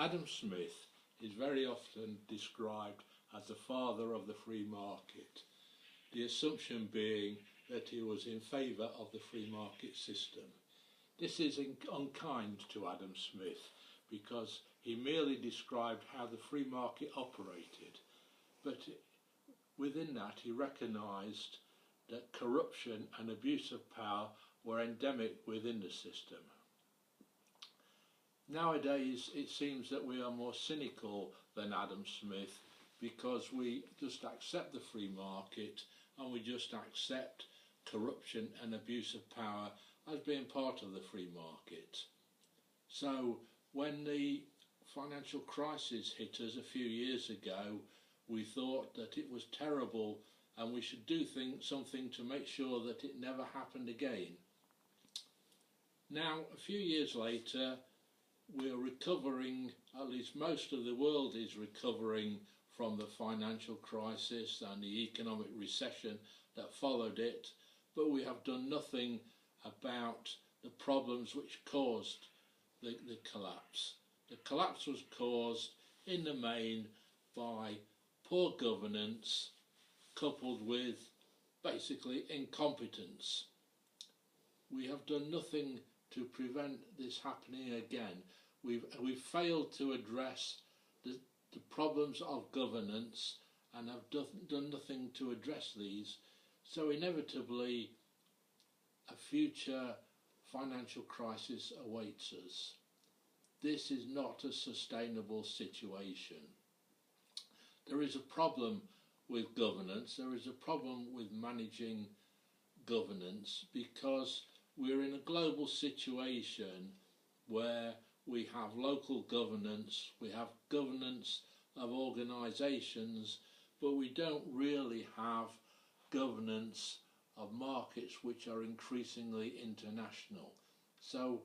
Adam Smith is very often described as the father of the free market, the assumption being that he was in favour of the free market system. This is unkind to Adam Smith because he merely described how the free market operated, but within that he recognised that corruption and abuse of power were endemic within the system. Nowadays it seems that we are more cynical than Adam Smith because we just accept the free market and we just accept corruption and abuse of power as being part of the free market. So when the financial crisis hit us a few years ago, we thought that it was terrible and we should do something to make sure that it never happened again. Now, a few years later, we're recovering, at least most of the world is recovering from the financial crisis and the economic recession that followed it, but we have done nothing about the problems which caused the collapse. The collapse was caused in the main by poor governance coupled with basically incompetence. We have done nothing to prevent this happening again. We've failed to address the problems of governance and have done nothing to address these, so inevitably a future financial crisis awaits us. This is not a sustainable situation. There is a problem with governance, there is a problem with managing governance because we're in a global situation where we have local governance, we have governance of organisations, but we don't really have governance of markets which are increasingly international. So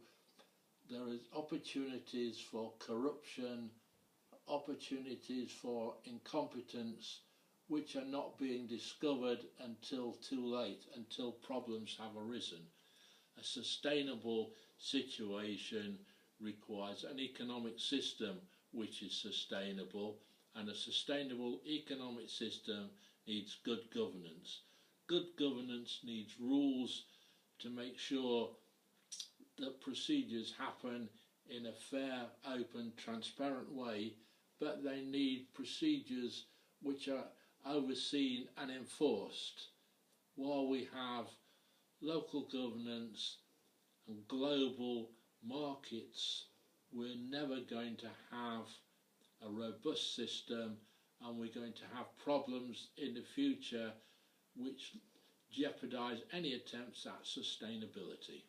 there is opportunities for corruption, opportunities for incompetence, which are not being discovered until too late, until problems have arisen. A sustainable situation requires an economic system which is sustainable, and a sustainable economic system needs good governance. Good governance needs rules to make sure that procedures happen in a fair, open, transparent way, but they need procedures which are overseen and enforced. While we have local governance and global markets, we're never going to have a robust system, and we're going to have problems in the future which jeopardise any attempts at sustainability.